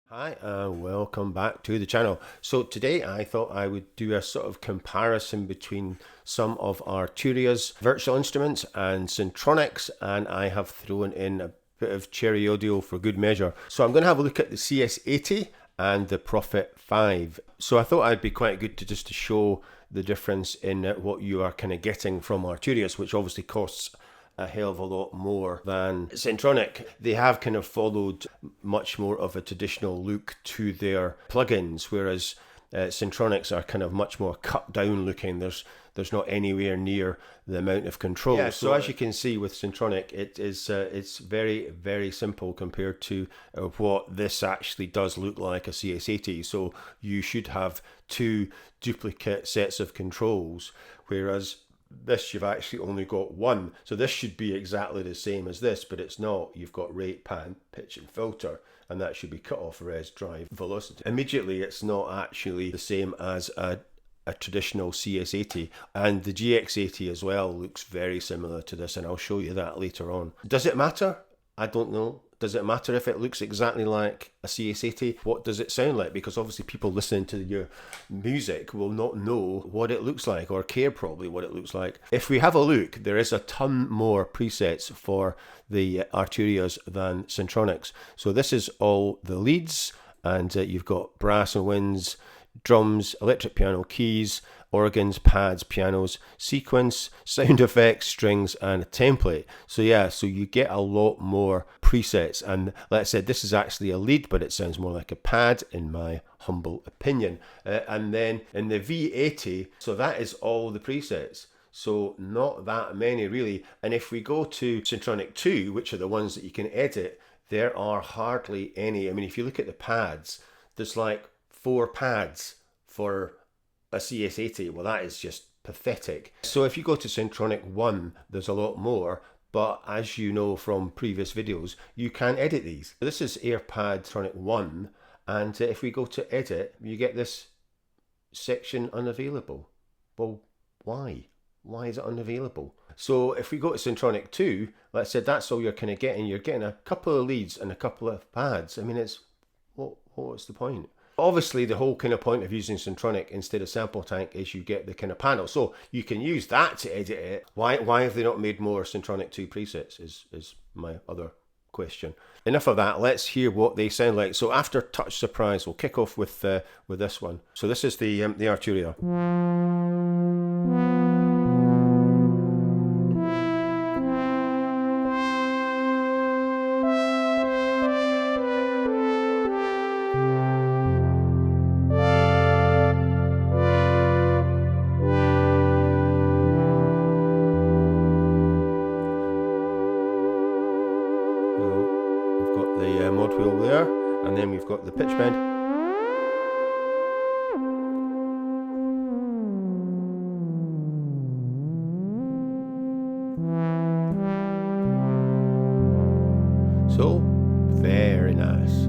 Hi and welcome back to the channel. So today I thought I would do a sort of comparison between some of Arturia's virtual instruments and Syntronics, and I have thrown in a bit of cherry audio for good measure. So I'm going to have a look at the CS-80 and the Prophet 5. So I thought I'd be quite good to just to show the difference in what you are kind of getting from Arturia's, which obviously costs a hell of a lot more than Syntronic. They have kind of followed much more of a traditional look to their plugins, whereas Syntronics are kind of much more cut down looking. There's not anywhere near the amount of control. Yeah, so as you can see with Syntronic, it's very, very simple compared to what this actually does look like a CS-80. So you should have two duplicate sets of controls, whereas this you've actually only got one. So this should be exactly the same as this, but it's not. You've got rate, pan, pitch and filter, and that should be cut off, res, drive, velocity. Immediately it's not actually the same as a traditional CS-80, and the GX80 as well looks very similar to this, and I'll show you that later on. Does it matter? I don't know. Does it matter if it looks exactly like a CS-80? What does it sound like? Because obviously people listening to your music will not know what it looks like, or care probably what it looks like. If we have a look, there is a ton more presets for the Arturias than Syntronics. So this is all the leads, and you've got brass and winds, drums, electric piano, keys, organs, pads, pianos, sequence, sound effects, strings, and a template. So yeah, so you get a lot more presets, and like I said, this is actually a lead, but it sounds more like a pad in my humble opinion. And then in the V80, so that is all the presets. So not that many really. And if we go to Syntronic 2, which are the ones that you can edit, there are hardly any. I mean, if you look at the pads, there's like 4 pads for a CS-80. Well, that is just pathetic. So if you go to Syntronic 1, there's a lot more, but as you know from previous videos, you can edit these. This is AirPad Syntronic 1, and if we go to edit, you get this section unavailable. Well, why? Why is it unavailable? So if we go to Syntronic 2, like I said, that's all you're kind of getting. You're getting a couple of leads and a couple of pads. I mean, it's what's the point? Obviously, the whole kind of point of using Syntronic instead of Sample Tank is you get the kind of panel. So you can use that to edit it. Why have they not made more Syntronic 2 presets is my other question. Enough of that. Let's hear what they sound like. So Aftertouch Surprise, we'll kick off with this one. So this is the Arturia. The mod wheel there, and then we've got the pitch bend. So, very nice.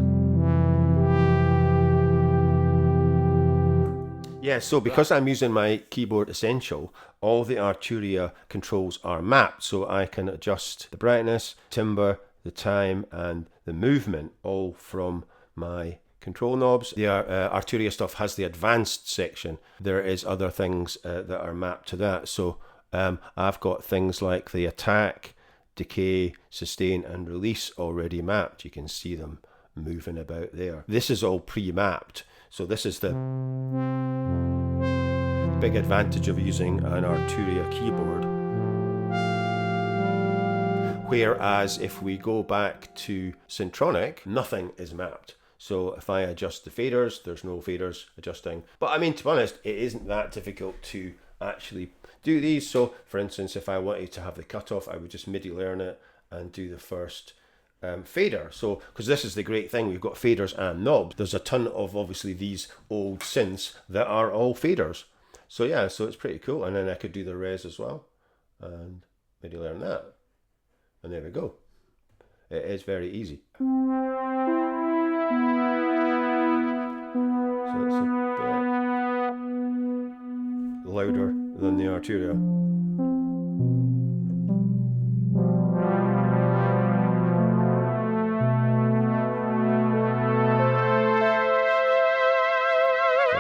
Yeah, so because I'm using my Keyboard Essential, all the Arturia controls are mapped, so I can adjust the brightness, timbre, the time, and the movement all from my control knobs. The Arturia stuff has the advanced section. There is other things that are mapped to that. So I've got things like the attack, decay, sustain, and release already mapped. You can see them moving about there. This is all pre-mapped. So this is the big advantage of using an Arturia keyboard. Whereas if we go back to Syntronic, nothing is mapped. So if I adjust the faders, there's no faders adjusting. But I mean, to be honest, it isn't that difficult to actually do these. So for instance, if I wanted to have the cutoff, I would just MIDI learn it and do the first fader. So because this is the great thing, we've got faders and knobs. There's a ton of obviously these old synths that are all faders. So yeah, so it's pretty cool. And then I could do the res as well and MIDI learn that. And there we go. It is very easy. So it's a bit louder than the Arturia.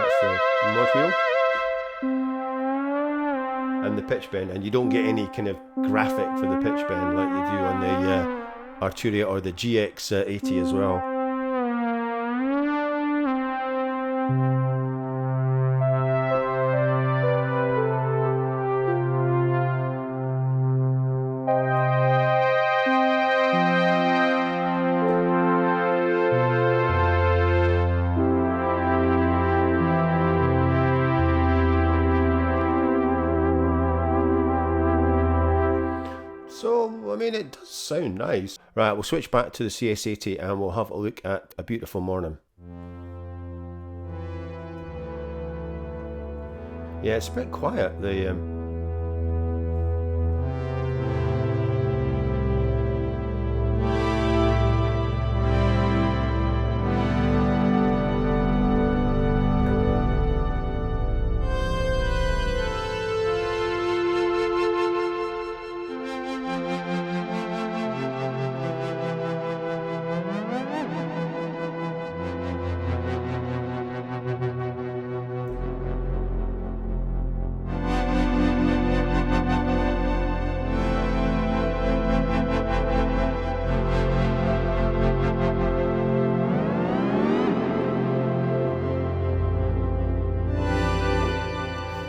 that's the mod wheel. And the pitch bend, and you don't get any kind of graphic for the pitch bend like you do on the Arturia or the GX-80 as well. So, I mean, it does sound nice. Right, we'll switch back to the CS-80 and we'll have a look at A Beautiful Morning. Yeah, it's a bit quiet,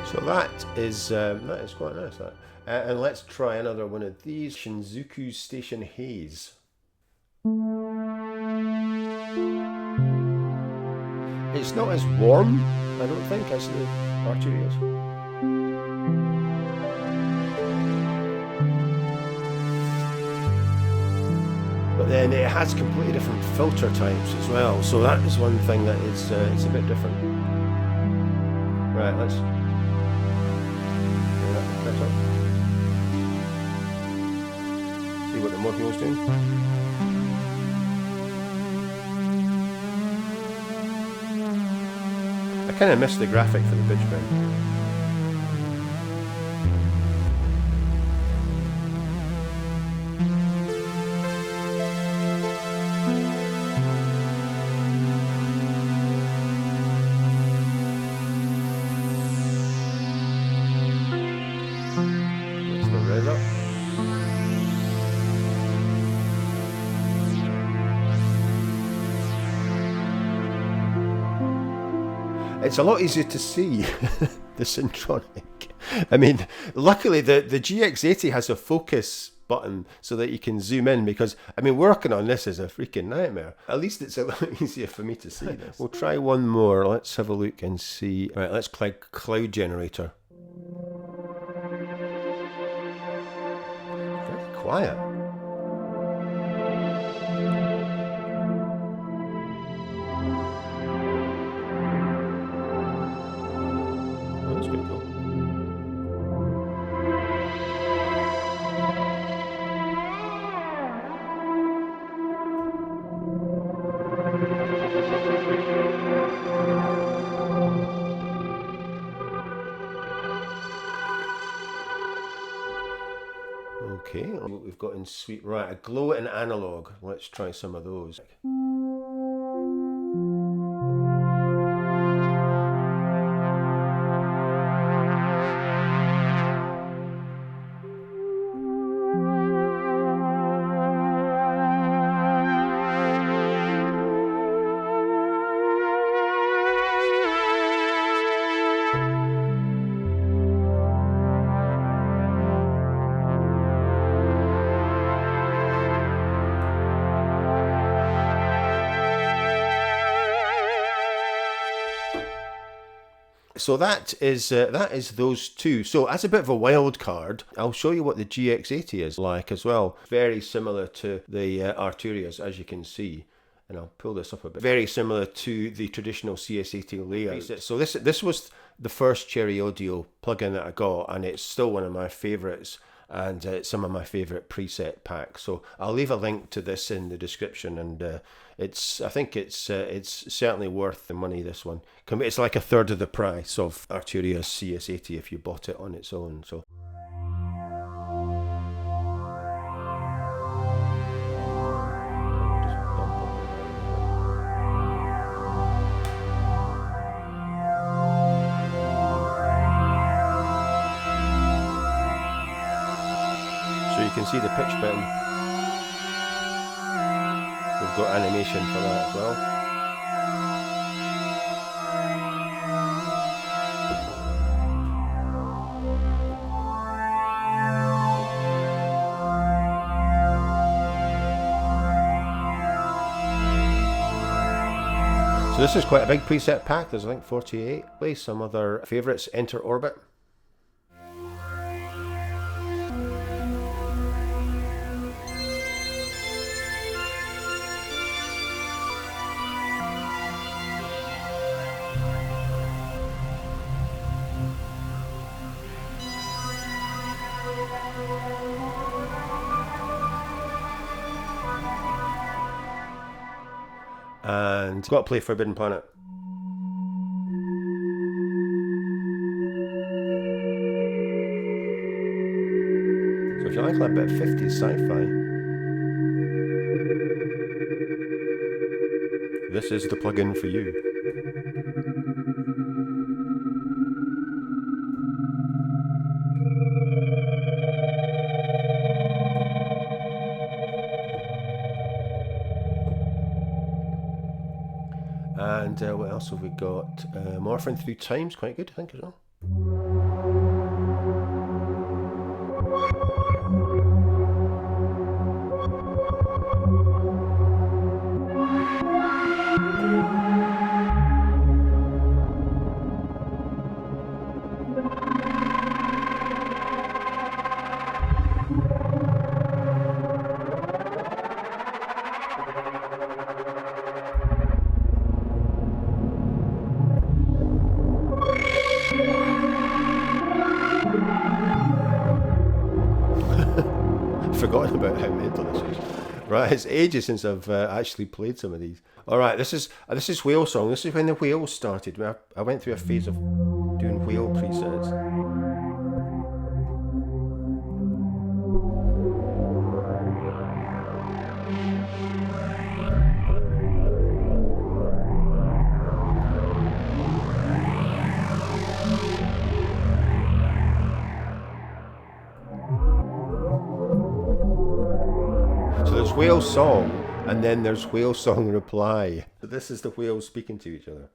So that is quite nice. That. And let's try another one of these. Shinjuku Station Haze. It's not as warm, I don't think, as the Arturias. But then it has completely different filter types as well, so that is one thing that is it's a bit different. Right, let's bring that better. See what the Morphing is doing. I kind of missed the graphic for the pitch bend. Let's the res up. It's a lot easier to see the Syntronik. I mean, luckily the GX-80 has a focus button so that you can zoom in, because, I mean, working on this is a freaking nightmare. At least it's a lot easier for me to see this. We'll try one more. Let's have a look and see. Right, let's click Cloud Generator. Very quiet. That's pretty cool. Okay, what we've got in suite. Right, Aglow and Analog. Let's try some of those. So that is those two. So as a bit of a wild card, I'll show you what the GX-80 is like as well. Very similar to the Arturias, as you can see. And I'll pull this up a bit. Very similar to the traditional CS-80 layout. So this was the first Cherry Audio plugin that I got, and it's still one of my favourites, and some of my favourite preset packs. So I'll leave a link to this in the description, and I think it's certainly worth the money, this one. It's like a third of the price of Arturia's CS-80 if you bought it on its own. So. can see the pitch button. We've got animation for that as well. So this is quite a big preset pack. There's I think 48. Some other favourites: Enter Orbit. And got to play Forbidden Planet. So if you like a bit of 50s sci-fi, this is the plugin for you. And what else have we got? Morphing Through Time's quite good, I think, as well. Forgotten about how mental this is. Right, it's ages since I've actually played some of these. All right, this is Whale Song. This is when the Whales started. I went through a phase of doing whale presets. So there's Whale Song, and then there's Whale Song Reply. So this is the whales speaking to each other.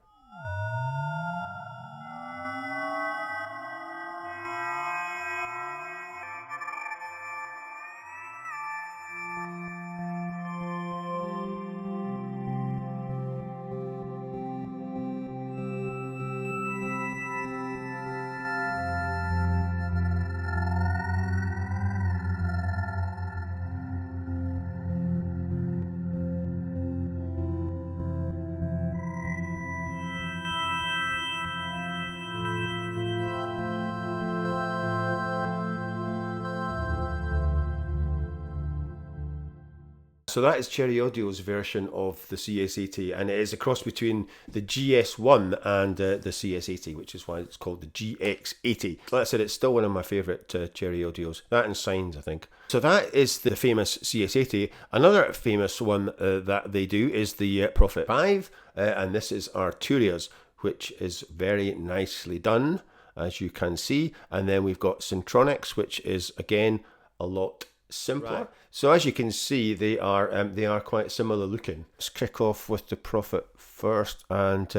So that is Cherry Audio's version of the CS-80, and it is a cross between the GS1 and the CS-80, which is why it's called the GX80. Like I said, it's still one of my favourite Cherry Audios. That and Signs, I think. So that is the famous CS-80. Another famous one that they do is the Prophet 5, and this is Arturia's, which is very nicely done, as you can see. And then we've got Syntronics, which is, again, a lot simpler. Right. So as you can see, they are quite similar looking. Let's kick off with the Prophet first, and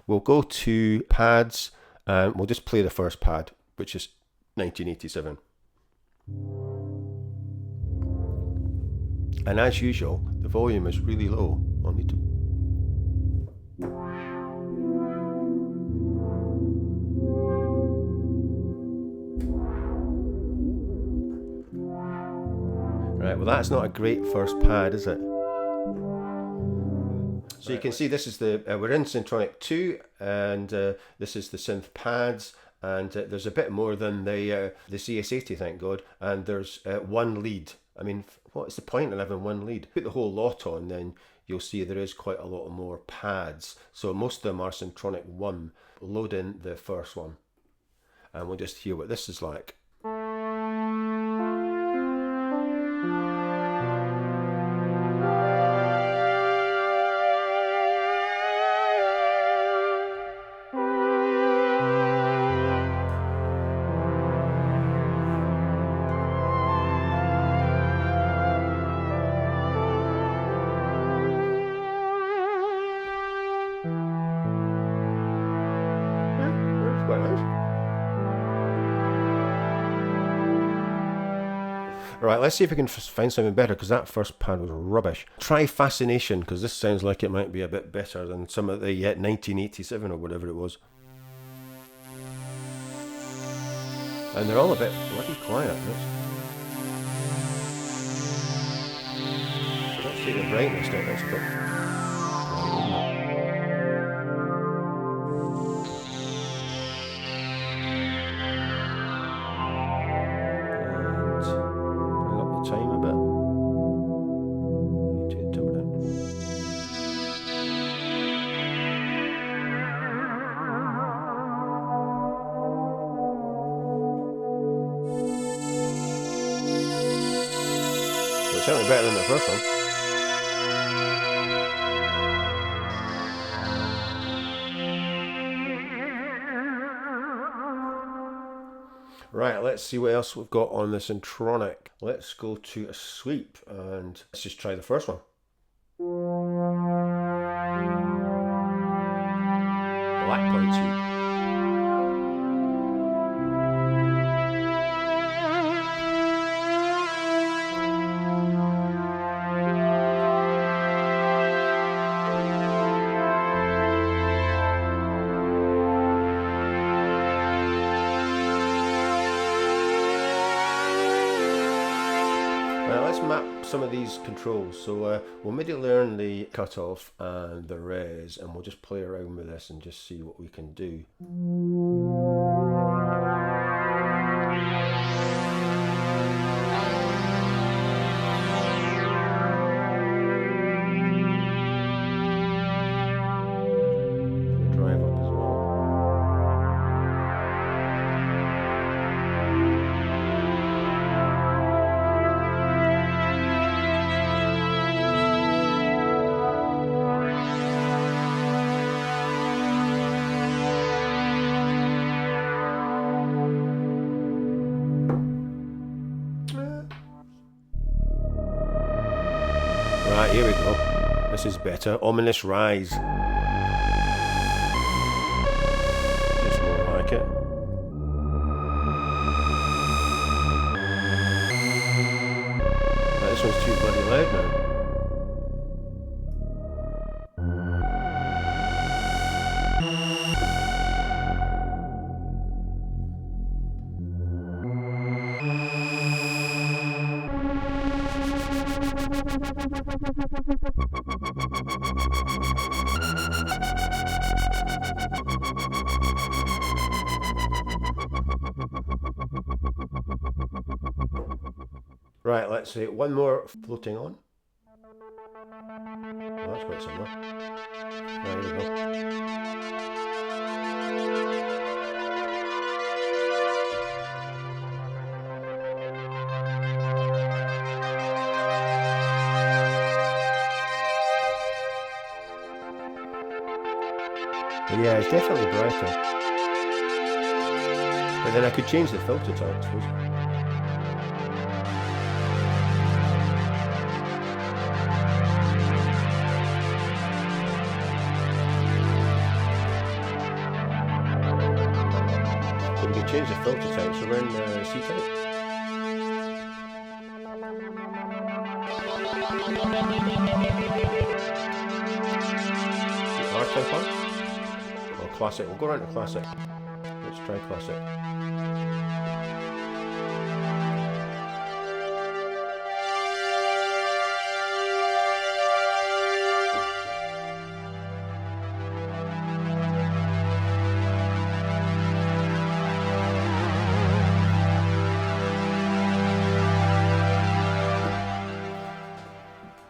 we'll go to pads, and we'll just play the first pad, which is 1987. And as usual, the volume is really low. I'll need to... Right, well that's not a great first pad, is it? So you can see this is the, we're in Syntronik 2, and this is the synth pads, and there's a bit more than the CS-80, thank God, and there's one lead. I mean, what's the point in having one lead? Put the whole lot on, then you'll see there is quite a lot more pads. So most of them are Syntronik 1. Load in the first one, and we'll just hear what this is like. Right, let's see if we can find something better, because that first pad was rubbish. Try Fascination, because this sounds like it might be a bit better than some of the 1987 or whatever it was. And they're all a bit bloody quiet. Let's take the brightness down. That's a bit bright, isn't it? Time a bit. Need to tone it. Well, it's certainly better than the first one. Right, let's see what else we've got on the Syntronik. Let's go to a sweep and let's just try the first one. Black point sweep. Now let's map some of these controls. So we'll maybe learn the cutoff and the res, and we'll just play around with this and just see what we can do. Right, here we go. This is better. Ominous Rise. Just more like it. Right, this one's too bloody loud now. Right, let's see, one more floating on. Oh, that's quite similar. Right, here we go. But yeah, it's definitely brighter. But then I could change the filter type, I suppose. So we can change the filter type, so we're in the C type. The R type one? Or classic, we'll go around to classic. Let's try classic.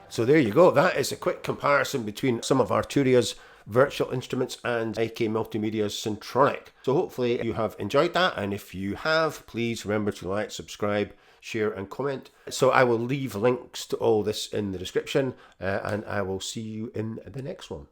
So there you go. That is a quick comparison between some of Arturia's virtual instruments and IK Multimedia's Syntronik. So hopefully you have enjoyed that, and if you have, please remember to like, subscribe, share and comment. So I will leave links to all this in the description, and I will see you in the next one.